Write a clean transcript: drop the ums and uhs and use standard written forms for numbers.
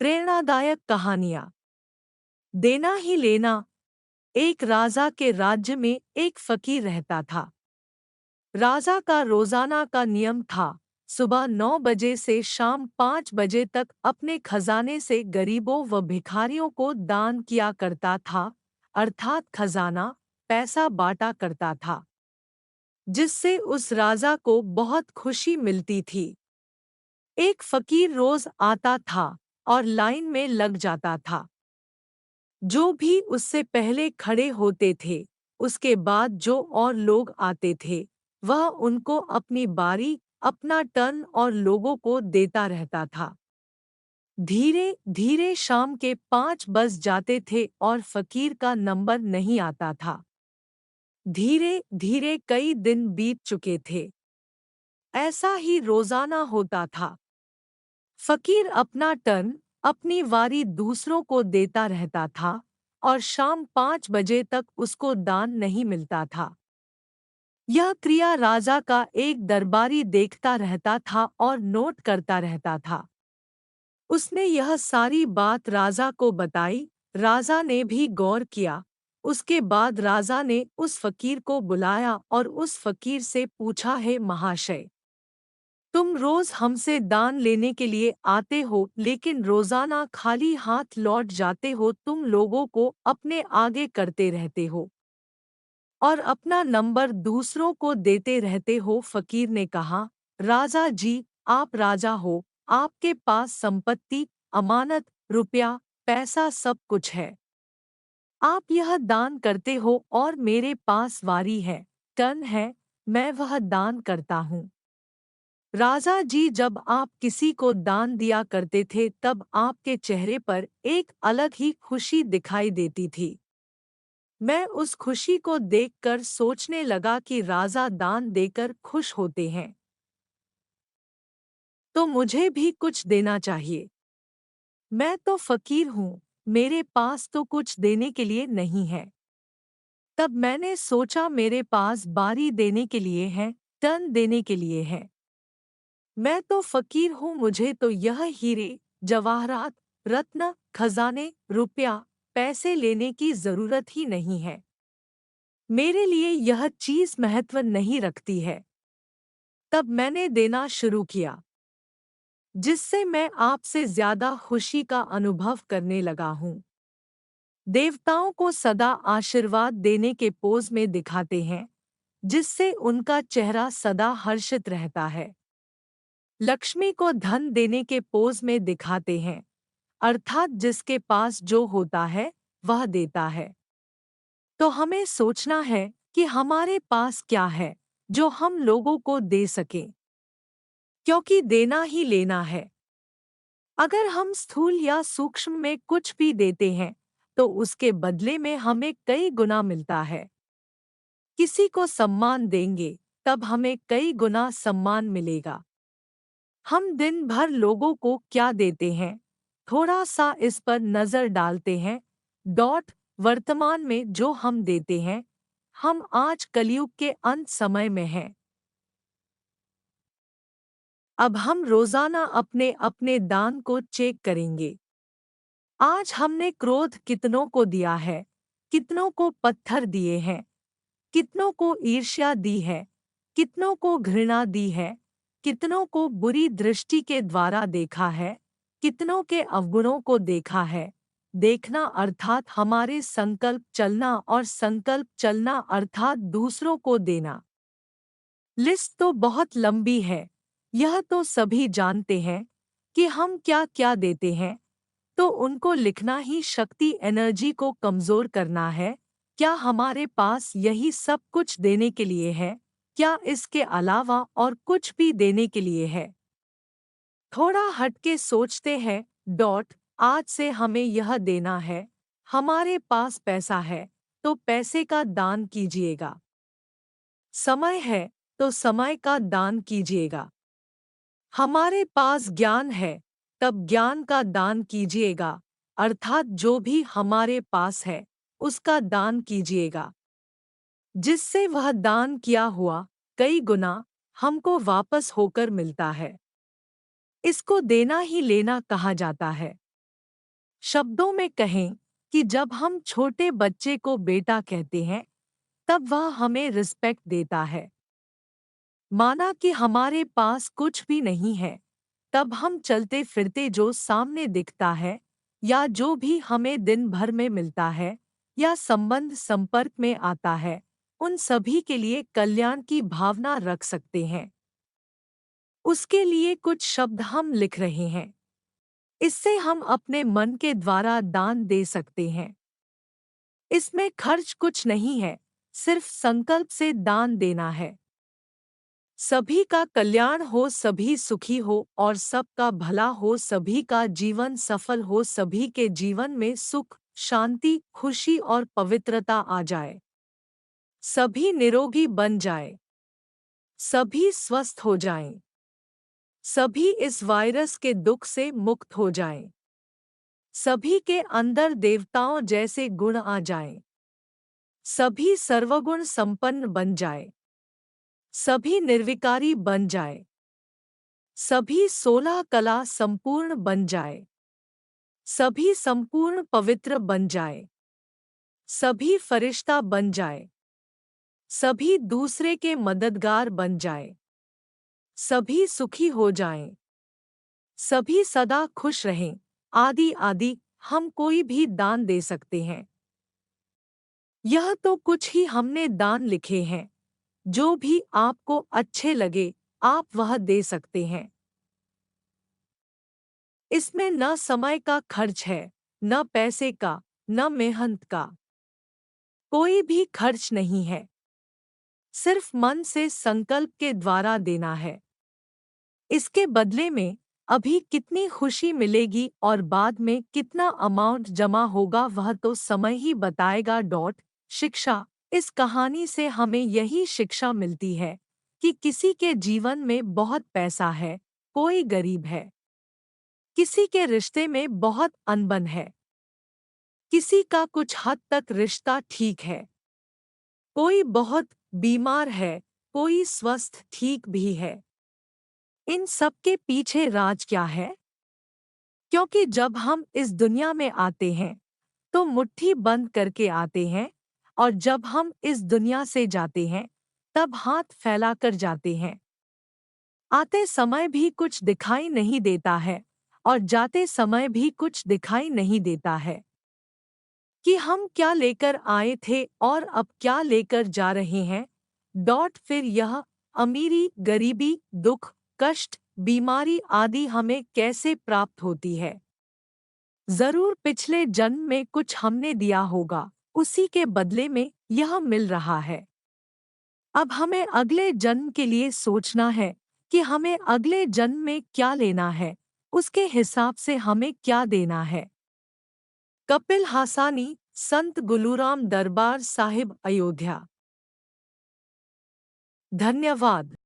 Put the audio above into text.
प्रेरणादायक कहानियां। देना ही लेना। एक राजा के राज्य में एक फकीर रहता था। राजा का रोजाना का नियम था, सुबह 9 बजे से शाम 5 बजे तक अपने खजाने से गरीबों व भिखारियों को दान किया करता था, अर्थात खजाना पैसा बांटा करता था, जिससे उस राजा को बहुत खुशी मिलती थी। एक फकीर रोज आता था और लाइन में लग जाता था। जो भी उससे पहले खड़े होते थे, उसके बाद जो और लोग आते थे, वह उनको अपनी बारी, अपना टर्न और लोगों को देता रहता था। धीरे धीरे शाम के 5 बज जाते थे और फकीर का नंबर नहीं आता था। धीरे धीरे कई दिन बीत चुके थे। ऐसा ही रोजाना होता था। फकीर अपना टर्न, अपनी वारी दूसरों को देता रहता था और शाम 5 बजे तक उसको दान नहीं मिलता था। यह क्रिया राजा का एक दरबारी देखता रहता था और नोट करता रहता था। उसने यह सारी बात राजा को बताई। राजा ने भी गौर किया। उसके बाद राजा ने उस फकीर को बुलाया और उस फकीर से पूछा, है महाशय, तुम रोज हमसे दान लेने के लिए आते हो, लेकिन रोजाना खाली हाथ लौट जाते हो। तुम लोगों को अपने आगे करते रहते हो और अपना नंबर दूसरों को देते रहते हो। फकीर ने कहा, राजा जी, आप राजा हो, आपके पास संपत्ति, अमानत, रुपया, पैसा सब कुछ है। आप यह दान करते हो और मेरे पास वारी है, टर्न है, मैं वह दान करता हूँ। राजा जी, जब आप किसी को दान दिया करते थे तब आपके चेहरे पर एक अलग ही खुशी दिखाई देती थी। मैं उस खुशी को देखकर सोचने लगा कि राजा दान देकर खुश होते हैं, तो मुझे भी कुछ देना चाहिए। मैं तो फकीर हूँ, मेरे पास तो कुछ देने के लिए नहीं है। तब मैंने सोचा, मेरे पास बारी देने के लिए है, टर्न देने के लिए है। मैं तो फकीर हूँ, मुझे तो यह हीरे, जवाहरात, रत्न, खजाने, रुपया, पैसे लेने की जरूरत ही नहीं है। मेरे लिए यह चीज महत्व नहीं रखती है। तब मैंने देना शुरू किया, जिससे मैं आपसे ज्यादा खुशी का अनुभव करने लगा हूँ। देवताओं को सदा आशीर्वाद देने के पोज में दिखाते हैं, जिससे उनका चेहरा सदा हर्षित रहता है। लक्ष्मी को धन देने के पोज में दिखाते हैं, अर्थात जिसके पास जो होता है वह देता है। तो हमें सोचना है कि हमारे पास क्या है जो हम लोगों को दे सकें, क्योंकि देना ही लेना है। अगर हम स्थूल या सूक्ष्म में कुछ भी देते हैं, तो उसके बदले में हमें कई गुना मिलता है। किसी को सम्मान देंगे, तब हमें कई गुना सम्मान मिलेगा। हम दिन भर लोगों को क्या देते हैं, थोड़ा सा इस पर नजर डालते हैं। वर्तमान में जो हम देते हैं, हम आज कलयुग के अंत समय में हैं। अब हम रोजाना अपने अपने दान को चेक करेंगे। आज हमने क्रोध कितनों को दिया है, कितनों को पत्थर दिए हैं, कितनों को ईर्ष्या दी है, कितनों को घृणा दी है, कितनों को बुरी दृष्टि के द्वारा देखा है, कितनों के अवगुणों को देखा है। देखना अर्थात हमारे संकल्प चलना, और संकल्प चलना अर्थात दूसरों को देना। लिस्ट तो बहुत लंबी है, यह तो सभी जानते हैं कि हम क्या क्या देते हैं। तो उनको लिखना ही शक्ति एनर्जी को कमजोर करना है। क्या हमारे पास यही सब कुछ देने के लिए है? क्या इसके अलावा और कुछ भी देने के लिए है? थोड़ा हटके सोचते हैं। आज से हमें यह देना है। हमारे पास पैसा है तो पैसे का दान कीजिएगा। समय है तो समय का दान कीजिएगा। हमारे पास ज्ञान है, तब ज्ञान का दान कीजिएगा, अर्थात जो भी हमारे पास है उसका दान कीजिएगा, जिससे वह दान किया हुआ कई गुना हमको वापस होकर मिलता है। इसको देना ही लेना कहा जाता है। शब्दों में कहें कि जब हम छोटे बच्चे को बेटा कहते हैं, तब वह हमें रिस्पेक्ट देता है। माना कि हमारे पास कुछ भी नहीं है, तब हम चलते फिरते जो सामने दिखता है या जो भी हमें दिन भर में मिलता है या संबंध संपर्क में आता है, उन सभी के लिए कल्याण की भावना रख सकते हैं। उसके लिए कुछ शब्द हम लिख रहे हैं। इससे हम अपने मन के द्वारा दान दे सकते हैं। इसमें खर्च कुछ नहीं है, सिर्फ संकल्प से दान देना है। सभी का कल्याण हो, सभी सुखी हो और सबका भला हो, सभी का जीवन सफल हो, सभी के जीवन में सुख, शांति, खुशी और पवित्रता आ जाए। सभी निरोगी बन जाए। सभी स्वस्थ हो जाएं। सभी इस वायरस के दुख से मुक्त हो जाएं। सभी के अंदर देवताओं जैसे गुण आ जाएं। सभी सर्वगुण संपन्न बन जाए। सभी निर्विकारी बन जाए। सभी 16 कला संपूर्ण बन जाए। सभी संपूर्ण पवित्र बन जाए। सभी फरिश्ता बन जाए। सभी दूसरे के मददगार बन जाए। सभी सुखी हो जाएं। सभी सदा खुश रहें। आदि आदि हम कोई भी दान दे सकते हैं। यह तो कुछ ही हमने दान लिखे हैं। जो भी आपको अच्छे लगे, आप वह दे सकते हैं। इसमें न समय का खर्च है, न पैसे का, न मेहनत का। कोई भी खर्च नहीं है। सिर्फ मन से संकल्प के द्वारा देना है। इसके बदले में अभी कितनी खुशी मिलेगी और बाद में कितना अमाउंट जमा होगा, वह तो समय ही बताएगा। शिक्षा। इस कहानी से हमें यही शिक्षा मिलती है कि किसी के जीवन में बहुत पैसा है, कोई गरीब है। किसी के रिश्ते में बहुत अनबन है। किसी का कुछ हद तक रिश्ता ठीक है। कोई बहुत बीमार है, कोई स्वस्थ ठीक भी है। इन सब के पीछे राज क्या है? क्योंकि जब हम इस दुनिया में आते हैं, तो मुट्ठी बंद करके आते हैं, और जब हम इस दुनिया से जाते हैं, तब हाथ फैलाकर जाते हैं। आते समय भी कुछ दिखाई नहीं देता है, और जाते समय भी कुछ दिखाई नहीं देता है कि हम क्या लेकर आए थे और अब क्या लेकर जा रहे हैं। फिर यह अमीरी, गरीबी, दुख, कष्ट, बीमारी आदि हमें कैसे प्राप्त होती है? जरूर पिछले जन्म में कुछ हमने दिया होगा, उसी के बदले में यह मिल रहा है। अब हमें अगले जन्म के लिए सोचना है कि हमें अगले जन्म में क्या लेना है, उसके हिसाब से हमें क्या देना है। कपिल हासानी, संत गुलूराम दरबार साहिब, अयोध्या। धन्यवाद।